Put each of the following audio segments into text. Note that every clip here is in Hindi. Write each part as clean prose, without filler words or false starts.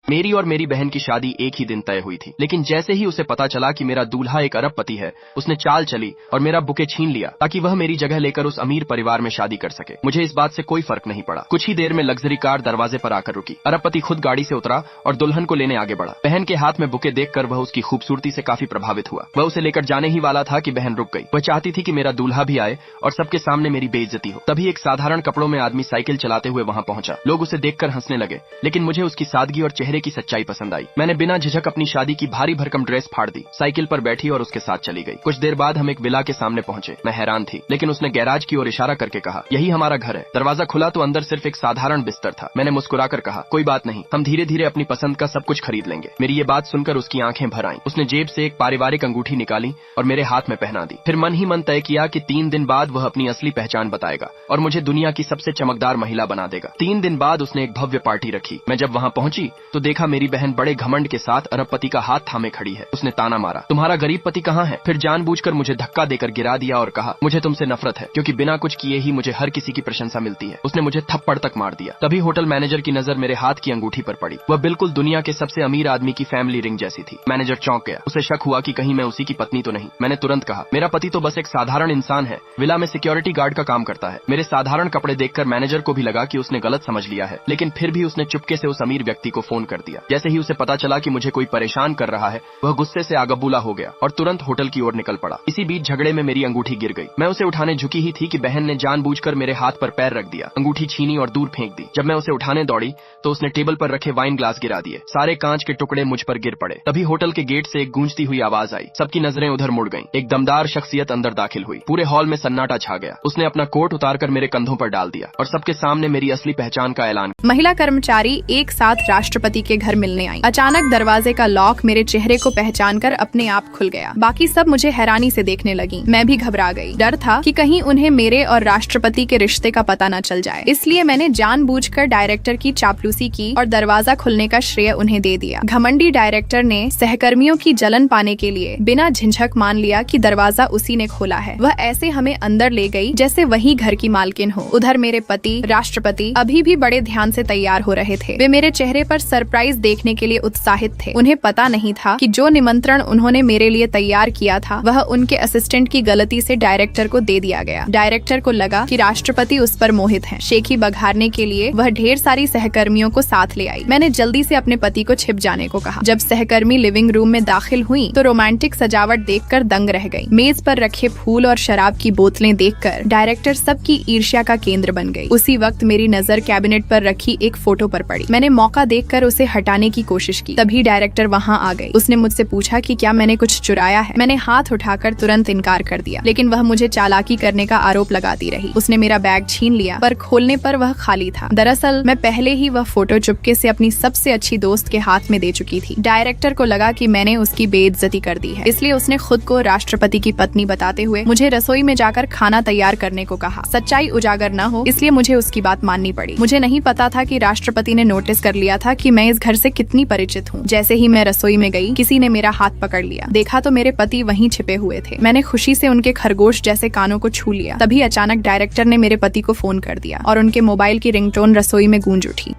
मेरी और मेरी बहन की शादी एक ही दिन तय हुई थी, लेकिन जैसे ही उसे पता चला कि मेरा दूल्हा एक अरबपति है, उसने चाल चली और मेरा बुके छीन लिया ताकि वह मेरी जगह लेकर उस अमीर परिवार में शादी कर सके। मुझे इस बात से कोई फर्क नहीं पड़ा। कुछ ही देर में लग्जरी कार दरवाजे पर आकर रुकी। अरबपति खुद गाड़ी से उतरा और दुल्हन को लेने आगे बढ़ा। बहन के हाथ में बुके देखकर वह उसकी खूबसूरती से काफी प्रभावित हुआ। वह उसे लेकर जाने ही वाला था कि बहन रुक गई। वह चाहती थी कि मेरा दूल्हा भी आए और सबके सामने मेरी बेइज्जती हो। तभी एक साधारण कपड़ों में आदमी साइकिल चलाते हुए वहां पहुंचा। लोग उसे देखकर हंसने लगे, लेकिन मुझे उसकी सादगी और चेहरे की सच्चाई पसंद आई। मैंने बिना झिझक अपनी शादी की भारी भरकम ड्रेस फाड़ दी, साइकिल पर बैठी और उसके साथ चली गई। कुछ देर बाद हम एक विला के सामने पहुंचे। मैं हैरान थी, लेकिन उसने गैराज की ओर इशारा करके कहा, यही हमारा घर है। दरवाजा खुला तो अंदर सिर्फ एक साधारण बिस्तर था। मैंने मुस्कुराकर कहा, कोई बात नहीं, हम धीरे धीरे अपनी पसंद का सब कुछ खरीद लेंगे। मेरी ये बात सुनकर उसकी आंखें भर आईं। उसने जेब से एक पारिवारिक अंगूठी निकाली और मेरे हाथ में पहना दी। फिर मन ही मन तय किया कि 3 दिन बाद वह अपनी असली पहचान बताएगा और मुझे दुनिया की सबसे चमकदार महिला बना देगा। 3 दिन बाद उसने एक भव्य पार्टी रखी। मैं जब वहां पहुंची तो देखा मेरी बहन बड़े घमंड के साथ अरबपति का हाथ थामे खड़ी है। उसने ताना मारा, तुम्हारा गरीब पति कहाँ है? फिर जानबूझकर मुझे धक्का देकर गिरा दिया और कहा, मुझे तुमसे नफरत है, क्योंकि बिना कुछ किए ही मुझे हर किसी की प्रशंसा मिलती है। उसने मुझे थप्पड़ तक मार दिया। तभी होटल मैनेजर की नजर मेरे हाथ की अंगूठी पर पड़ी। वह बिल्कुल दुनिया के सबसे अमीर आदमी की फैमिली रिंग जैसी थी। मैनेजर चौंक गया। उसे शक हुआ कि कहीं मैं उसी की पत्नी तो नहीं। मैंने तुरंत कहा, मेरा पति तो बस एक साधारण इंसान है, विला में सिक्योरिटी गार्ड का काम करता है। मेरे साधारण कपड़े देखकर मैनेजर को भी लगा कि उसने गलत समझ लिया है, लेकिन फिर भी उसने चुपके से उस अमीर व्यक्ति को फोन कर दिया। जैसे ही उसे पता चला कि मुझे कोई परेशान कर रहा है, वह गुस्से से आगबूला हो गया और तुरंत होटल की ओर निकल पड़ा। इसी बीच झगड़े में मेरी अंगूठी गिर गई। मैं उसे उठाने झुकी ही थी कि बहन ने जानबूझकर मेरे हाथ पर पैर रख दिया, अंगूठी छीनी और दूर फेंक दी। जब मैं उसे उठाने दौड़ी तो उसने टेबल पर रखे वाइन ग्लास गिरा दिए। सारे कांच के टुकड़े मुझ पर गिर पड़े। तभी होटल के गेट से एक गूंजती हुई आवाज आई। सबकी नजरें उधर मुड़ गईं। एक दमदार शख्सियत अंदर दाखिल हुई। पूरे हॉल में सन्नाटा छा गया। उसने अपना कोट उतारकर मेरे कंधों पर डाल दिया और सबके सामने मेरी असली पहचान का ऐलान। महिला कर्मचारी एक साथ राष्ट्रपति के घर मिलने आई। अचानक दरवाजे का लॉक मेरे चेहरे को पहचानकर अपने आप खुल गया। बाकी सब मुझे हैरानी से देखने लगी। मैं भी घबरा गई। डर था कि कहीं उन्हें मेरे और राष्ट्रपति के रिश्ते का पता न चल जाए, इसलिए मैंने जानबूझकर डायरेक्टर की चापलूसी की और दरवाजा खुलने का श्रेय उन्हें दे दिया। घमंडी डायरेक्टर ने सहकर्मियों की जलन पाने के लिए बिना झिझक मान लिया कि दरवाजा उसी ने खोला है। वह ऐसे हमें अंदर ले गई जैसे वही घर की मालकिन हो। उधर मेरे पति राष्ट्रपति अभी भी बड़े ध्यान से तैयार हो रहे थे। वे मेरे चेहरे पर सरप्राइज देखने के लिए उत्साहित थे। उन्हें पता नहीं था कि जो निमंत्रण उन्होंने मेरे लिए तैयार किया था वह उनके असिस्टेंट की गलती से डायरेक्टर को दे दिया गया। डायरेक्टर को लगा कि राष्ट्रपति उस पर मोहित हैं। शेखी बघारने के लिए वह ढेर सारी सहकर्मियों को साथ ले आई। मैंने जल्दी से अपने पति को छिप जाने को कहा। जब सहकर्मी लिविंग रूम में दाखिल हुई तो रोमांटिक सजावट देखकर दंग रह गई। मेज पर रखे फूल और शराब की बोतलें देखकर डायरेक्टर सबकी ईर्ष्या का केंद्र बन गई। उसी वक्त मेरी नजर कैबिनेट पर रखी एक फोटो पर पड़ी। मैंने मौका देखकर उसे हटाने की कोशिश की। तभी डायरेक्टर वहां आ गई। उसने मुझसे पूछा कि क्या मैंने कुछ चुराया है। मैंने हाथ उठाकर तुरंत इनकार कर दिया, लेकिन वह मुझे चालाकी करने का आरोप लगाती रही। उसने मेरा बैग छीन लिया, पर खोलने पर वह खाली था। दरअसल मैं पहले ही वह फोटो चुपके से अपनी सबसे अच्छी दोस्त के हाथ में दे चुकी थी। डायरेक्टर को लगा कि मैंने उसकी बेइज्जती कर दी है, इसलिए उसने खुद को राष्ट्रपति की पत्नी बताते हुए मुझे रसोई में जाकर खाना तैयार करने को कहा। सच्चाई उजागर न हो इसलिए मुझे उसकी बात माननी पड़ी। मुझे नहीं पता था कि राष्ट्रपति ने नोटिस कर लिया था कि मैं इस घर से कितनी परिचित हूँ। जैसे ही मैं रसोई में गई, किसी ने मेरा हाथ पकड़ लिया। देखा तो मेरे पति वहीं छिपे हुए थे। मैंने खुशी से उनके खरगोश जैसे कानों को छू लिया। तभी अचानक डायरेक्टर ने मेरे पति को फोन कर दिया और उनके मोबाइल की रिंगटोन रसोई में गूंज उठी।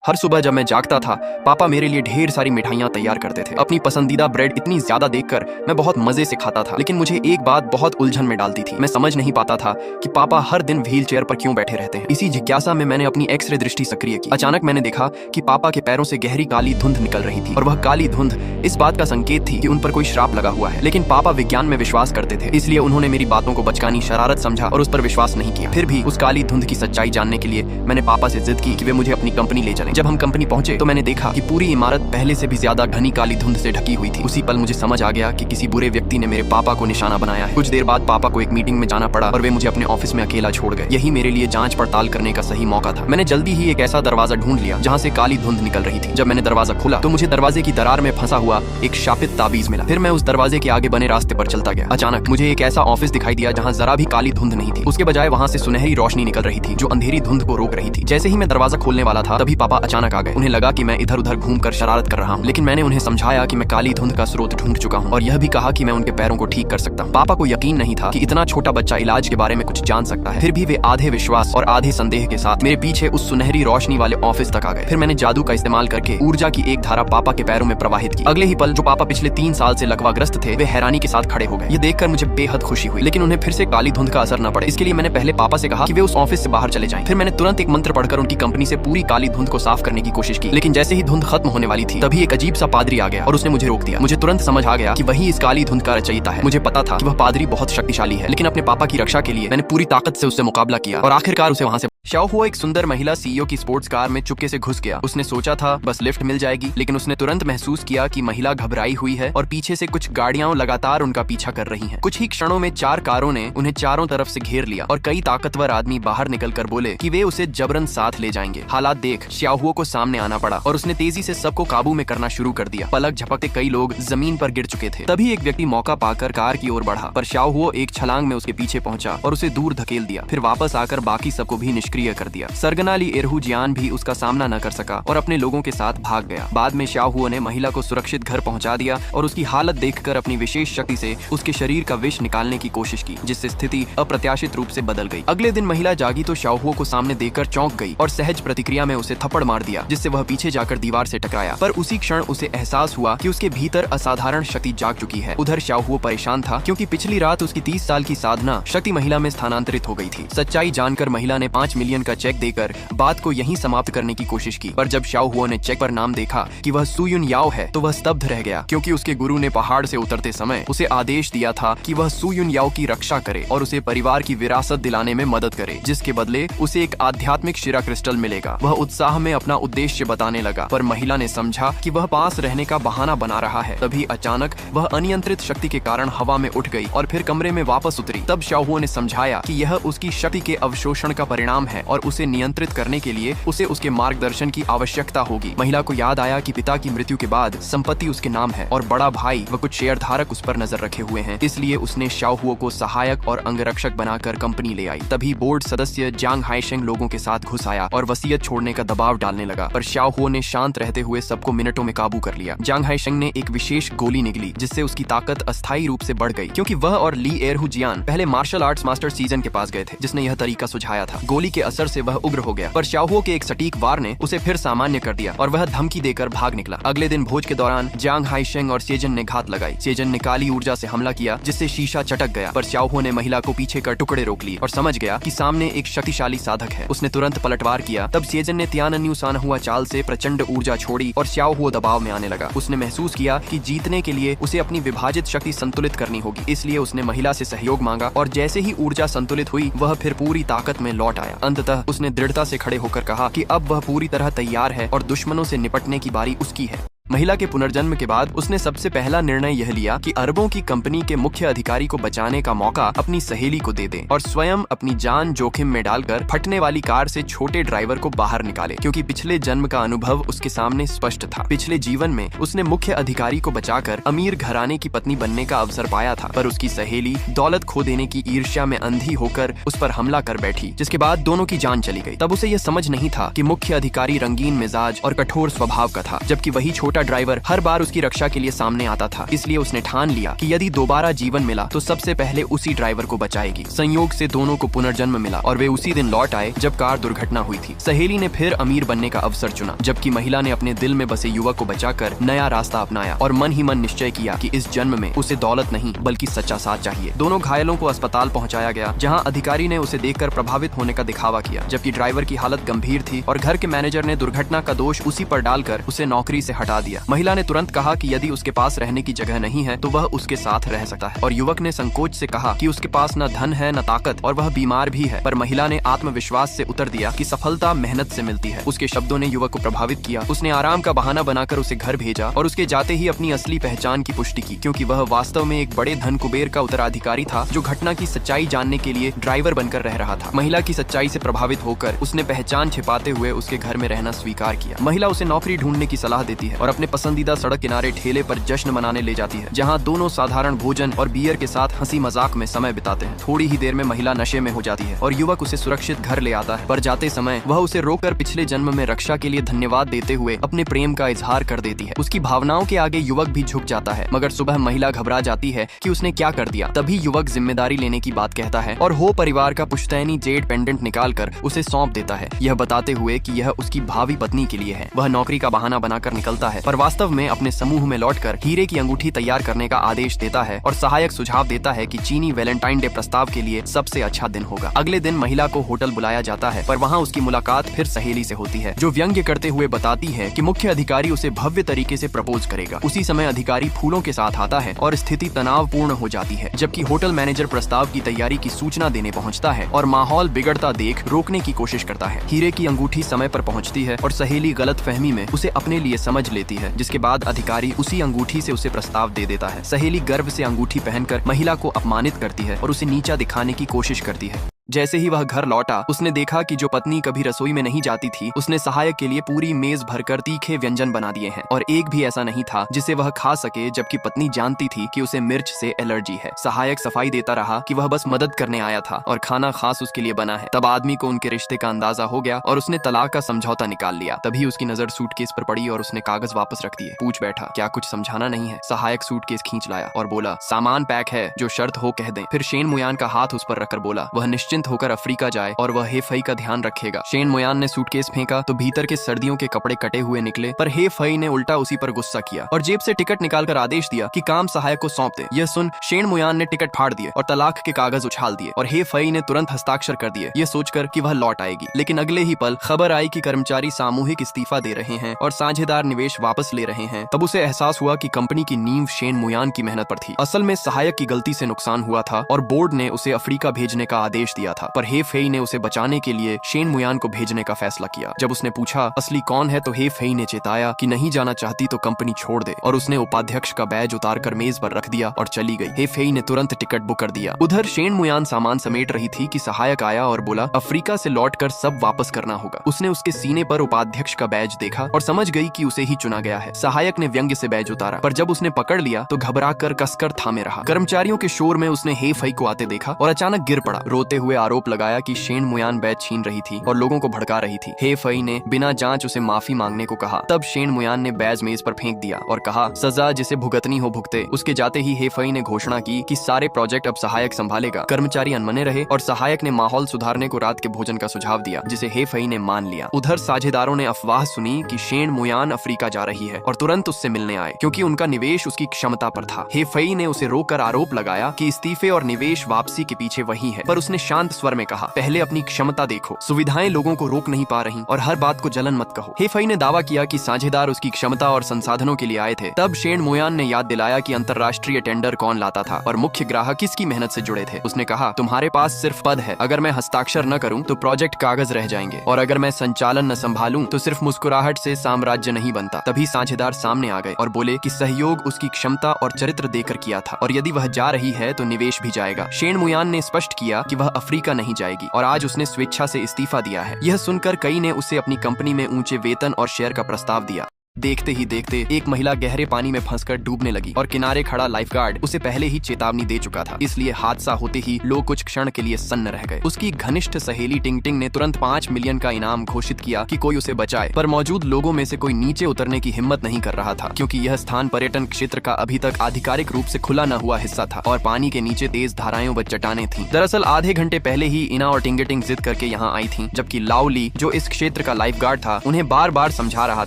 हर सुबह जब मैं जागता था, पापा मेरे लिए ढेर सारी मिठाइयाँ तैयार करते थे। अपनी पसंदीदा ब्रेड इतनी ज्यादा देखकर मैं बहुत मजे से खाता था, लेकिन मुझे एक बात बहुत उलझन में डालती थी। मैं समझ नहीं पाता था कि पापा हर दिन व्हील चेयर पर क्यों बैठे रहते हैं। इसी जिज्ञासा में मैंने अपनी एक्सरे दृष्टि सक्रिय की। अचानक मैंने देखा कि पापा के पैरों से गहरी काली धुंध निकल रही थी और वह काली धुंध इस बात का संकेत थी कि उन पर कोई श्राप लगा हुआ है। लेकिन पापा विज्ञान में विश्वास करते थे, इसलिए उन्होंने मेरी बातों को बचकानी शरारत समझा और उस पर विश्वास नहीं किया। फिर भी उस काली धुंध की सच्चाई जानने के लिए मैंने पापा से जिद की कि वे मुझे अपनी कंपनी ले चलें। जब हम कंपनी पहुंचे तो मैंने देखा कि पूरी इमारत पहले से भी ज्यादा घनी काली धुंध से ढकी हुई थी। उसी पल मुझे समझ आ गया कि किसी बुरे व्यक्ति ने मेरे पापा को निशाना बनाया है। कुछ देर बाद पापा को एक मीटिंग में जाना पड़ा और वे मुझे अपने ऑफिस में अकेला छोड़ गए। यही मेरे लिए जांच पड़ताल करने का सही मौका था। मैंने जल्दी ही एक ऐसा दरवाजा ढूंढ लिया जहां से काली धुंध निकल रही थी। जब मैंने दरवाजा खोला तो मुझे दरवाजे की दरार में फंसा हुआ एक शापित ताबीज मिला। फिर मैं उस दरवाजे के आगे बने रास्ते पर चलता गया। अचानक मुझे एक ऐसा ऑफिस दिखाई दिया जहाँ जरा भी काली धुंध नहीं थी। उसके बजाय वहाँ से सुनहरी रोशनी निकल रही थी जो अंधेरी धुंध को रोक रही थी। जैसे ही मैं दरवाजा खोलने वाला था तभी पापा अचानक आ गए। उन्हें लगा कि मैं इधर उधर घूमकर शरारत कर रहा हूँ, लेकिन मैंने उन्हें समझाया कि मैं काली धुंध का स्रोत ढूंढ चुका हूँ और यह भी कहा कि मैं उनके पैरों को ठीक कर सकता हूँ। पापा को यकीन नहीं था कि इतना छोटा बच्चा इलाज के बारे में कुछ जान सकता है। फिर भी वे आधे विश्वास और आधे संदेह के साथ मेरे पीछे उस सुनहरी रोशनी वाले ऑफिस तक आ गए। फिर मैंने जादू का इस्तेमाल करके ऊर्जा की एक धारा पापा के पैरों में प्रवाहित की। अगले ही पल जो पापा पिछले 3 साल से लकवाग्रस्त थे, वे हैरानी के साथ खड़े हो गए। ये देखकर मुझे बेहद खुशी हुई, लेकिन उन्हें फिर से काली धुंध का असर न पड़े, इसके लिए मैंने पहले पापा से कहा कि वे उस ऑफिस से बाहर चले जाएं। फिर मैंने तुरंत एक मंत्र पढ़कर उनकी कंपनी से पूरी काली धुंध को साफ करने की कोशिश की, लेकिन जैसे ही धुंध खत्म होने वाली थी तभी एक अजीब सा पादरी आ गया और उसने मुझे रोक दिया। मुझे तुरंत समझ आ गया कि वही इस काली धुंध का रचयिता है। मुझे पता था कि वह पादरी बहुत शक्तिशाली है, लेकिन अपने पापा की रक्षा के लिए मैंने पूरी ताकत से उससे मुकाबला किया और आखिरकार उसे वहां से शाओहुओ एक सुंदर महिला सीईओ की स्पोर्ट्स कार में चुपके से घुस गया। उसने सोचा था बस लिफ्ट मिल जाएगी, लेकिन उसने तुरंत महसूस किया कि महिला घबराई हुई है और पीछे से कुछ गाड़ियां लगातार उनका पीछा कर रही हैं। कुछ ही क्षणों में 4 कारों ने उन्हें चारों तरफ से घेर लिया और कई ताकतवर आदमी बाहर निकलकर बोले कि वे उसे जबरन साथ ले जाएंगे। हालात देख शाओहुओ को सामने आना पड़ा और उसने तेजी से सबको काबू में करना शुरू कर दिया। पलक झपकते कई लोग जमीन पर गिर चुके थे। तभी एक व्यक्ति मौका पाकर कार की ओर बढ़ा, पर शाओहुओ एक छलांग में उसके पीछे पहुंचा और उसे दूर धकेल दिया। फिर वापस आकर बाकी सबको भी निष्क्रिय कर दिया। सरगना ली एरहू जियान भी उसका सामना न कर सका और अपने लोगों के साथ भाग गया। बाद में शाओहुओ ने महिला को सुरक्षित घर पहुंचा दिया और उसकी हालत देखकर अपनी विशेष शक्ति से उसके शरीर का विष निकालने की कोशिश की, जिससे स्थिति अप्रत्याशित रूप से बदल गई। अगले दिन महिला जागी तो शाओहुओ को सामने देखकर चौंक गई और सहज प्रतिक्रिया में उसे थप्पड़ मार दिया, जिससे वह पीछे जाकर दीवार से टकराया। पर उसी क्षण उसे एहसास हुआ कि उसके भीतर असाधारण शक्ति जाग चुकी है। उधर शाओहुओ परेशान था क्योंकि पिछली रात उसकी 30 साल की साधना शक्ति महिला में स्थानांतरित हो गई थी। सच्चाई जानकर महिला ने 5 मिलियन का चेक देकर बात को यहीं समाप्त करने की कोशिश की, पर जब शाओहुओ ने चेक पर नाम देखा कि वह सुयुन याओ है तो वह स्तब्ध रह गया, क्योंकि उसके गुरु ने पहाड़ से उतरते समय उसे आदेश दिया था कि वह सुयुन याओ की रक्षा करे और उसे परिवार की विरासत दिलाने में मदद करे, जिसके बदले उसे एक आध्यात्मिक शिरा क्रिस्टल मिलेगा। वह उत्साह में अपना उद्देश्य बताने लगा, पर महिला ने समझा कि वह पास रहने का बहाना बना रहा है। तभी अचानक वह अनियंत्रित शक्ति के कारण हवा में उठ गई और फिर कमरे में वापस उतरी। तब शाओहुओ ने समझाया कि यह उसकी शक्ति के अवशोषण का परिणाम है और उसे नियंत्रित करने के लिए उसे उसके मार्गदर्शन की आवश्यकता होगी। महिला को याद आया कि पिता की मृत्यु के बाद संपत्ति उसके नाम है और बड़ा भाई व कुछ शेयर धारक उस पर नजर रखे हुए हैं, इसलिए उसने शाओहुओ को सहायक और अंगरक्षक बनाकर कंपनी ले आई। तभी बोर्ड सदस्य जांग हाइशेंग लोगों के साथ घुस आया और वसीयत छोड़ने का दबाव डालने लगा, पर शाओहुओ ने शांत रहते हुए सबको मिनटों में काबू कर लिया। जांग हाइशेंग ने एक विशेष गोली निगली, जिससे उसकी ताकत अस्थायी रूप से बढ़ गई, क्योंकि वह और ली एरहू जियान पहले मार्शल आर्ट्स मास्टर सीजन के पास गए थे, जिसने यह तरीका सुझाया था। गोली के असर से वह उग्र हो गया, पर शाओहुओ के एक सटीक वार ने उसे फिर सामान्य कर दिया और वह धमकी देकर भाग निकला। अगले दिन भोज के दौरान जांग हाइशेंग और सेजन ने घात लगाई। सेजन ने काली ऊर्जा से हमला किया, जिससे शीशा चटक गया, पर शाओहुओ ने महिला को पीछे कर टुकड़े रोक लिए और समझ गया कि सामने एक शक्तिशाली साधक है। उसने तुरंत पलटवार किया। तब सेजन ने तियानन्यू सानहुआ चाल से प्रचंड ऊर्जा छोड़ी और शाओहुओ दबाव में आने लगा। उसने महसूस किया कि जीतने के लिए उसे अपनी विभाजित शक्ति संतुलित करनी होगी, इसलिए उसने महिला से सहयोग मांगा और जैसे ही ऊर्जा संतुलित हुई वह फिर पूरी ताकत में लौट आया। अंततः उसने दृढ़ता से खड़े होकर कहा कि अब वह पूरी तरह तैयार है और दुश्मनों से निपटने की बारी उसकी है। महिला के पुनर्जन्म के बाद उसने सबसे पहला निर्णय यह लिया कि अरबों की कंपनी के मुख्य अधिकारी को बचाने का मौका अपनी सहेली को दे दे और स्वयं अपनी जान जोखिम में डालकर फटने वाली कार से छोटे ड्राइवर को बाहर निकाले, क्योंकि पिछले जन्म का अनुभव उसके सामने स्पष्ट था। पिछले जीवन में उसने मुख्य अधिकारी को बचाकर अमीर घराने की पत्नी बनने का अवसर पाया था, पर उसकी सहेली दौलत खो देने की ईर्ष्या में अंधी होकर उस पर हमला कर बैठी, जिसके बाद दोनों की जान चली गई। तब उसे यह समझ नहीं था कि मुख्य अधिकारी रंगीन मिजाज और कठोर स्वभाव का था, जबकि वही छोटा ड्राइवर हर बार उसकी रक्षा के लिए सामने आता था। इसलिए उसने ठान लिया कि यदि दोबारा जीवन मिला तो सबसे पहले उसी ड्राइवर को बचाएगी। संयोग से दोनों को पुनर्जन्म मिला और वे उसी दिन लौट आए जब कार दुर्घटना हुई थी। सहेली ने फिर अमीर बनने का अवसर चुना, जबकि महिला ने अपने दिल में बसे युवक को बचाकर नया रास्ता अपनाया और मन ही मन निश्चय किया कि इस जन्म में उसे दौलत नहीं बल्कि सच्चा साथ चाहिए। दोनों घायलों को अस्पताल पहुंचाया गया, जहां अधिकारी ने उसे देखकर प्रभावित होने का दिखावा किया, जबकि ड्राइवर की हालत गंभीर थी और घर के मैनेजर ने दुर्घटना का दोष उसी पर डालकर उसे नौकरी से हटा दिया। महिला ने तुरंत कहा कि यदि उसके पास रहने की जगह नहीं है तो वह उसके साथ रह सकता है, और युवक ने संकोच से कहा कि उसके पास न धन है न ताकत और वह बीमार भी है, पर महिला ने आत्मविश्वास से उत्तर दिया कि सफलता मेहनत से मिलती है। उसके शब्दों ने युवक को प्रभावित किया। उसने आराम का बहाना बनाकर उसे घर भेजा और उसके जाते ही अपनी असली पहचान की पुष्टि की, क्योंकि वह वास्तव में एक बड़े धन कुबेर का उत्तराधिकारी था जो घटना की सच्चाई जानने के लिए ड्राइवर बनकर रह रहा था। महिला की सच्चाई से प्रभावित होकर उसने पहचान छिपाते हुए उसके घर में रहना स्वीकार किया। महिला उसे नौकरी ढूंढने की सलाह देती है और अपने पसंदीदा सड़क किनारे ठेले पर जश्न मनाने ले जाती है, जहाँ दोनों साधारण भोजन और बियर के साथ हंसी मजाक में समय बिताते हैं। थोड़ी ही देर में महिला नशे में हो जाती है और युवक उसे सुरक्षित घर ले आता है, पर जाते समय वह उसे रोककर पिछले जन्म में रक्षा के लिए धन्यवाद देते हुए अपने प्रेम का इजहार कर देती है। उसकी भावनाओं के आगे युवक भी झुक जाता है, मगर सुबह महिला घबरा जाती है कि उसने क्या कर दिया। तभी युवक जिम्मेदारी लेने की बात कहता है और हो परिवार का पुश्तैनी जेड पेंडेंट निकालकर उसे सौंप देता है, यह बताते हुए कि यह उसकी भावी पत्नी के लिए है। वह नौकरी का बहाना बनाकर निकलता है, पर वास्तव में अपने समूह में लौटकर हीरे की अंगूठी तैयार करने का आदेश देता है और सहायक सुझाव देता है कि चीनी वैलेंटाइन डे प्रस्ताव के लिए सबसे अच्छा दिन होगा। अगले दिन महिला को होटल बुलाया जाता है, पर वहाँ उसकी मुलाकात फिर सहेली से होती है, जो व्यंग्य करते हुए बताती है कि मुख्य अधिकारी उसे भव्य तरीके से प्रपोज करेगा। उसी समय अधिकारी फूलों के साथ आता है और स्थिति तनावपूर्ण हो जाती है, जबकि होटल मैनेजर प्रस्ताव की तैयारी की सूचना देने पहुंचता है और माहौल बिगड़ता देख रोकने की कोशिश करता है। हीरे की अंगूठी समय पर पहुंचती है और सहेली गलतफहमी में उसे अपने लिए समझ लेती है, जिसके बाद अधिकारी उसी अंगूठी से उसे प्रस्ताव दे देता है। सहेली गर्व से अंगूठी पहनकर महिला को अपमानित करती है और उसे नीचा दिखाने की कोशिश करती है। जैसे ही वह घर लौटा, उसने देखा कि जो पत्नी कभी रसोई में नहीं जाती थी, उसने सहायक के लिए पूरी मेज भरकर तीखे व्यंजन बना दिए हैं और एक भी ऐसा नहीं था जिसे वह खा सके, जबकि पत्नी जानती थी कि उसे मिर्च से एलर्जी है। सहायक सफाई देता रहा कि वह बस मदद करने आया था और खाना खास उसके लिए बना है। तब आदमी को उनके रिश्ते का अंदाजा हो गया और उसने तलाक का समझौता निकाल लिया। तभी उसकी नजर सूटकेस पर पड़ी और उसने कागज वापस रख दिए। पूछ बैठा, क्या कुछ समझाना नहीं है? सहायक सूटकेस खींच लाया और बोला, सामान पैक है, जो शर्त हो कह दें। फिर शेन मुयान का हाथ उस पर रखकर बोला, वह निश्चिंत होकर अफ्रीका जाए और वह हे फई का ध्यान रखेगा। शेन मुयान ने सूटकेस फेंका तो भीतर के सर्दियों के कपड़े कटे हुए निकले, पर हे फई ने उल्टा उसी पर गुस्सा किया और जेब से टिकट निकालकर आदेश दिया कि काम सहायक को सौंप दे। यह सुन शेन मुयान ने टिकट फाड़ दिए और तलाक के कागज उछाल दिए और हे फई ने तुरंत हस्ताक्षर कर दिए, यह सोचकर कि वह लौट आएगी। लेकिन अगले ही पल खबर आई कि कर्मचारी सामूहिक इस्तीफा दे रहे हैं और साझेदार निवेश वापस ले रहे हैं। तब उसे एहसास हुआ कि कंपनी की नींव शेन मुयान की मेहनत पर थी। असल में सहायक की गलती से नुकसान हुआ था और बोर्ड ने उसे अफ्रीका भेजने का आदेश दिया था, पर हे फई ने उसे बचाने के लिए शेन मुयान को भेजने का फैसला किया। जब उसने पूछा असली कौन है, तो हे फई ने चेताया कि नहीं जाना चाहती तो कंपनी छोड़ दे, और उसने उपाध्यक्ष का बैज उतारकर मेज पर रख दिया और चली गई। हे फई ने तुरंत टिकट बुक कर दिया। उधर शेन मुयान सामान समेट रही थी कि सहायक आया और बोला, अफ्रीका से लौटकर सब वापस करना होगा। उसने उसके सीने पर उपाध्यक्ष का बैज देखा और समझ गई कि उसे ही चुना गया है। सहायक ने व्यंग्य से बैज उतारा, पर जब उसने पकड़ लिया तो घबराकर कसकर थामे रहा। कर्मचारियों के शोर में उसने हे फई को आते देखा और अचानक गिर पड़ा। रोते हुए आरोप लगाया कि शेन मुयान बैज छीन रही थी और लोगों को भड़का रही थी। हे फई ने बिना जांच उसे माफी मांगने को कहा। तब शेन मुयान ने बैज मेज पर फेंक दिया और कहा, सजा जिसे भुगतनी हो भुगते। उसके जाते ही हे फई ने घोषणा की कि सारे प्रोजेक्ट अब सहायक संभालेगा। कर्मचारी अनमने रहे और सहायक ने माहौल सुधारने को रात के भोजन का सुझाव दिया, जिसे हे फई ने मान लिया। उधर साझेदारों ने अफवाह सुनी कि शेन मुयान अफ्रीका जा रही है और तुरंत उससे मिलने आए, क्योंकि उनका निवेश उसकी क्षमता पर था। हे फई ने उसे रोककर आरोप लगाया कि इस्तीफे और निवेश वापसी के पीछे वही है, पर उसने शांत स्वर में कहा, पहले अपनी क्षमता देखो, सुविधाएं लोगों को रोक नहीं पा रही और हर बात को जलन मत कहो। हे फई ने दावा किया कि साझेदार उसकी क्षमता और संसाधनों के लिए आए थे। तब शेन मुयान ने याद दिलाया कि अंतर्राष्ट्रीय टेंडर कौन लाता था और मुख्य ग्राहक किसकी मेहनत से जुड़े थे। उसने कहा, तुम्हारे पास सिर्फ पद है, अगर मैं हस्ताक्षर न करूं तो प्रोजेक्ट कागज रह जाएंगे, और अगर मैं संचालन न संभालूं तो सिर्फ मुस्कुराहट से साम्राज्य नहीं बनता। तभी साझेदार सामने आ गए और बोले कि सहयोग उसकी क्षमता और चरित्र देकर किया था, और यदि वह जा रही है तो निवेश भी जाएगा। शेन मुयान ने स्पष्ट किया कि वह अफ्रीका नहीं जाएगी और आज उसने स्वेच्छा से इस्तीफा दिया है। यह सुनकर कई ने उसे अपनी कंपनी में ऊंचे वेतन और शेयर का प्रस्ताव दिया। देखते ही देखते एक महिला गहरे पानी में फंसकर डूबने लगी और किनारे खड़ा लाइफगार्ड उसे पहले ही चेतावनी दे चुका था, इसलिए हादसा होते ही लोग कुछ क्षण के लिए सन्न रह गए। उसकी घनिष्ठ सहेली टिंग टिंग ने तुरंत 5 मिलियन का इनाम घोषित किया कि कोई उसे बचाए, पर मौजूद लोगों में से कोई नीचे उतरने की हिम्मत नहीं कर रहा था, क्योंकि यह स्थान पर्यटन क्षेत्र का अभी तक आधिकारिक रूप से खुला न हुआ हिस्सा था और पानी के नीचे तेज धाराएं व चट्टानें थीं। दरअसल आधे घंटे पहले ही इना और टिंगटिंग जिद करके यहाँ आई थी, जबकि लाओली, जो इस क्षेत्र का लाइफगार्ड था, उन्हें बार बार समझा रहा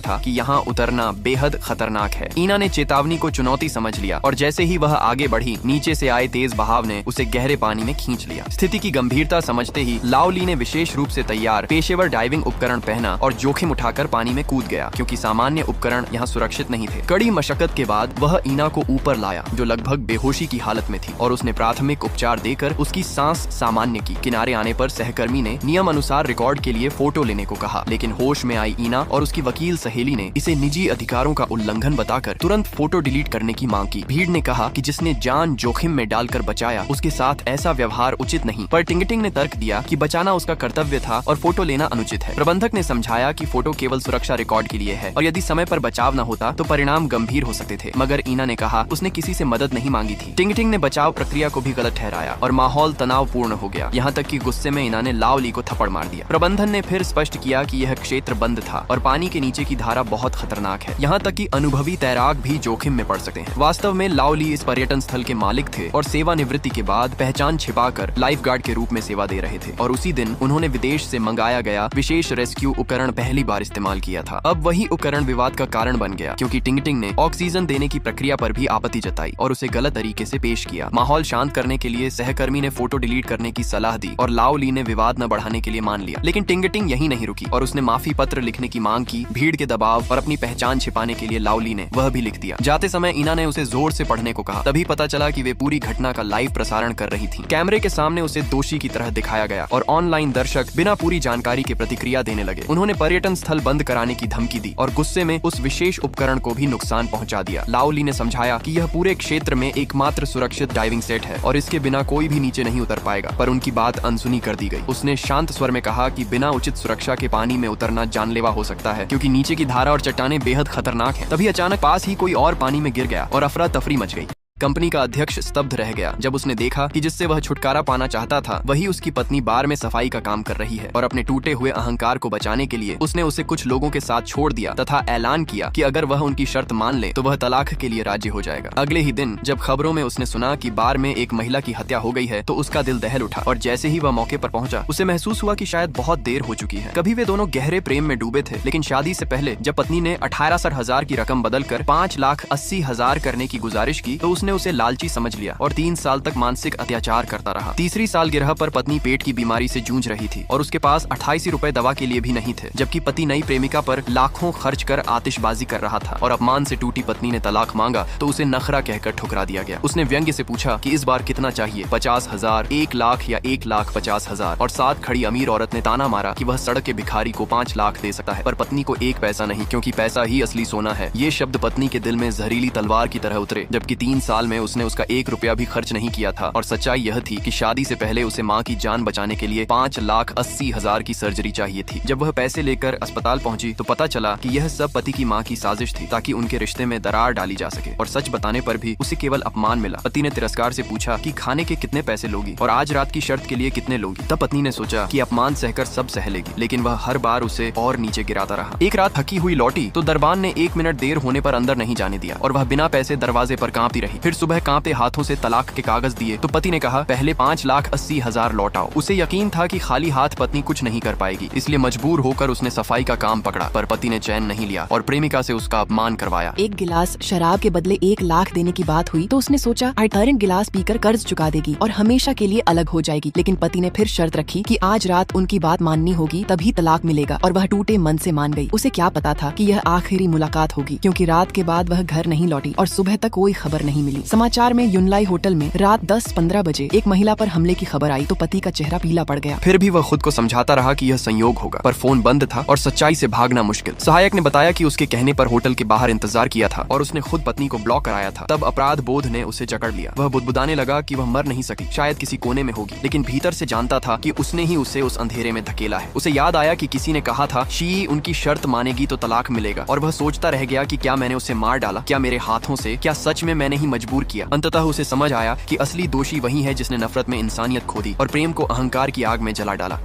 था कि यहाँ उतरना बेहद खतरनाक है। ईना ने चेतावनी को चुनौती समझ लिया और जैसे ही वह आगे बढ़ी, नीचे से आए तेज बहाव ने उसे गहरे पानी में खींच लिया। स्थिति की गंभीरता समझते ही लाओली ने विशेष रूप से तैयार पेशेवर डाइविंग उपकरण पहना और जोखिम उठाकर पानी में कूद गया, क्योंकि सामान्य उपकरण यहाँ सुरक्षित नहीं थे। कड़ी मशक्कत के बाद वह ईना को ऊपर लाया, जो लगभग बेहोशी की हालत में थी, और उसने प्राथमिक उपचार देकर उसकी सांस सामान्य की। किनारे आने पर सहकर्मी ने नियम अनुसार रिकॉर्ड के लिए फोटो लेने को कहा, लेकिन होश में आई ईना और उसकी वकील सहेली ने इसे निजी अधिकारों का उल्लंघन बताकर तुरंत फोटो डिलीट करने की मांग की। भीड़ ने कहा कि जिसने जान जोखिम में डालकर बचाया उसके साथ ऐसा व्यवहार उचित नहीं, पर टिंगटिंग ने तर्क दिया कि बचाना उसका कर्तव्य था और फोटो लेना अनुचित है। प्रबंधक ने समझाया कि फोटो केवल सुरक्षा रिकॉर्ड के लिए है और यदि समय पर बचाव न होता तो परिणाम गंभीर हो सकते थे। मगर ईना ने कहा उसने किसी से मदद नहीं मांगी थी। टिंगटिंग ने बचाव प्रक्रिया को भी गलत ठहराया और माहौल तनावपूर्ण हो गया, यहाँ तक कि गुस्से में ईना ने लाओ ली को थप्पड़ मार दिया। प्रबंधन ने फिर स्पष्ट किया कि यह क्षेत्र बंद था और पानी के नीचे की धारा बहुत खतरनाक है, यहाँ तक कि अनुभवी तैराक भी जोखिम में पड़ सकते हैं। वास्तव में लाओ ली इस पर्यटन स्थल के मालिक थे और सेवानिवृत्ति के बाद पहचान छिपाकर लाइफ गार्ड के रूप में सेवा दे रहे थे और उसी दिन उन्होंने विदेश से मंगाया गया विशेष रेस्क्यू उपकरण पहली बार इस्तेमाल किया था। अब वही उपकरण विवाद का कारण बन गया क्योंकि टिंगटिंग ने ऑक्सीजन देने की प्रक्रिया पर भी आपत्ति जताई और उसे गलत तरीके से पेश किया। माहौल शांत करने के लिए सहकर्मी ने फोटो डिलीट करने की सलाह दी और लाओ ली ने विवाद न बढ़ाने के लिए मान लिया। लेकिन टिंगटिंग यही नहीं रुकी और उसने माफी पत्र लिखने की मांग की। भीड़ के दबाव और अपनी पहचान छिपाने के लिए लाओ ली ने वह भी लिख दिया। जाते समय ईना ने उसे जोर से पढ़ने को कहा। तभी पता चला कि वे पूरी घटना का लाइव प्रसारण कर रही थी। कैमरे के सामने उसे दोषी की तरह दिखाया गया और ऑनलाइन दर्शक बिना पूरी जानकारी के प्रतिक्रिया देने लगे। उन्होंने पर्यटन स्थल बंद कराने की धमकी दी और गुस्से में उस विशेष उपकरण को भी नुकसान पहुंचा दिया। लाओ ली ने समझाया कि यह पूरे क्षेत्र में एकमात्र सुरक्षित डाइविंग सेट है और इसके बिना कोई भी नीचे नहीं उतर पाएगा, पर उनकी बात अनसुनी कर दी गई। उसने शांत स्वर में कहा कि बिना उचित सुरक्षा के पानी में उतरना जानलेवा हो सकता है क्योंकि नीचे की धारा और चट्टानें बेहद खतरनाक हैं। तभी अचानक पास ही कोई और पानी में गिर गया और अफरा तफरी मच गई। कंपनी का अध्यक्ष स्तब्ध रह गया जब उसने देखा कि जिससे वह छुटकारा पाना चाहता था वही उसकी पत्नी बार में सफाई का काम कर रही है और अपने टूटे हुए अहंकार को बचाने के लिए उसने उसे कुछ लोगों के साथ छोड़ दिया तथा ऐलान किया कि अगर वह उनकी शर्त मान ले तो वह तलाक के लिए राजी हो जाएगा। अगले ही दिन जब खबरों में उसने सुना कि बार में एक महिला की हत्या हो गई है तो उसका दिल दहल उठा और जैसे ही वह मौके पर पहुंचा उसे महसूस हुआ कि शायद बहुत देर हो चुकी है। कभी वे दोनों गहरे प्रेम में डूबे थे, लेकिन शादी से पहले जब पत्नी ने 18,000 की रकम बदलकर 5,80,000 करने की गुजारिश की तो उसने उसे लालची समझ लिया और 3 साल तक मानसिक अत्याचार करता रहा। तीसरी सालगिरह पर पत्नी पेट की बीमारी से जूझ रही थी और उसके पास 28 रुपए दवा के लिए भी नहीं थे, जबकि पति नई प्रेमिका पर लाखों खर्च कर आतिशबाजी कर रहा था और अपमान से टूटी पत्नी ने तलाक मांगा तो उसे नखरा कहकर ठुकरा दिया गया। उसने व्यंग्य से पूछा कि इस बार कितना चाहिए, 50,000, 1 लाख या 1,50,000, और साथ खड़ी अमीर औरत ने ताना मारा कि वह सड़क के भिखारी को 5 लाख दे सकता है पर पत्नी को 1 पैसा नहीं, क्योंकि पैसा ही असली सोना है। ये शब्द पत्नी के दिल में जहरीली तलवार की तरह उतरे, जबकि 3 साल में उसने उसका 1 रुपया भी खर्च नहीं किया था और सच्चाई यह थी कि शादी से पहले उसे माँ की जान बचाने के लिए 5,80,000 की सर्जरी चाहिए थी। जब वह पैसे लेकर अस्पताल पहुंची तो पता चला कि यह सब पति की माँ की साजिश थी ताकि उनके रिश्ते में दरार डाली जा सके, और सच बताने पर भी उसे केवल अपमान मिला। पति ने तिरस्कार से पूछा कि खाने के कितने पैसे लोगी और आज रात की शर्त के लिए कितने लोगी। तब पत्नी ने सोचा कि अपमान सहकर सब सह लेगी, लेकिन वह हर बार उसे और नीचे गिराता रहा। एक रात थकी हुई लौटी तो दरबान ने 1 मिनट देर होने पर अंदर नहीं जाने दिया और वह बिना पैसे दरवाजे पर कांपती रही। फिर सुबह कांपते हाथों से तलाक के कागज दिए तो पति ने कहा पहले 5,80,000 लौटाओ। उसे यकीन था कि खाली हाथ पत्नी कुछ नहीं कर पाएगी, इसलिए मजबूर होकर उसने सफाई का काम पकड़ा, पर पति ने चैन नहीं लिया और प्रेमिका से उसका अपमान करवाया। 1 गिलास शराब के बदले 1 लाख देने की बात हुई तो उसने सोचा अर्धें गिलास पीकर कर्ज चुका देगी और हमेशा के लिए अलग हो जाएगी, लेकिन पति ने फिर शर्त रखी कि आज रात उनकी बात माननी होगी तभी तलाक मिलेगा, और वह टूटे मन से मान गई। उसे क्या पता था कि यह आखिरी मुलाकात होगी, क्योंकि रात के बाद वह घर नहीं लौटी और सुबह तक कोई खबर नहीं मिली। समाचार में युनलाई होटल में रात 10-15 बजे एक महिला पर हमले की खबर आई तो पति का चेहरा पीला पड़ गया। फिर भी वह खुद को समझाता रहा कि यह संयोग होगा, पर फोन बंद था और सच्चाई से भागना मुश्किल। सहायक ने बताया कि उसके कहने पर होटल के बाहर इंतजार किया था और उसने खुद पत्नी को ब्लॉक कराया था। तब अपराध बोध ने उसे जकड़ लिया। वह बुदबुदाने लगा कि वह मर नहीं सकी, शायद किसी कोने में होगी, लेकिन भीतर से जानता था कि उसने ही उसे उस अंधेरे में धकेला है। उसे याद आया कि किसी ने कहा था शी उनकी शर्त मानेगी तो तलाक मिलेगा, और वह सोचता रह गया कि क्या मैंने उसे मार डाला, क्या मेरे हाथों से, क्या सच में मैंने ही मजबूर किया। अंततः उसे समझ आया कि असली दोषी वही है जिसने नफरत में इंसानियत खो दी और प्रेम को अहंकार की आग में जला डाला।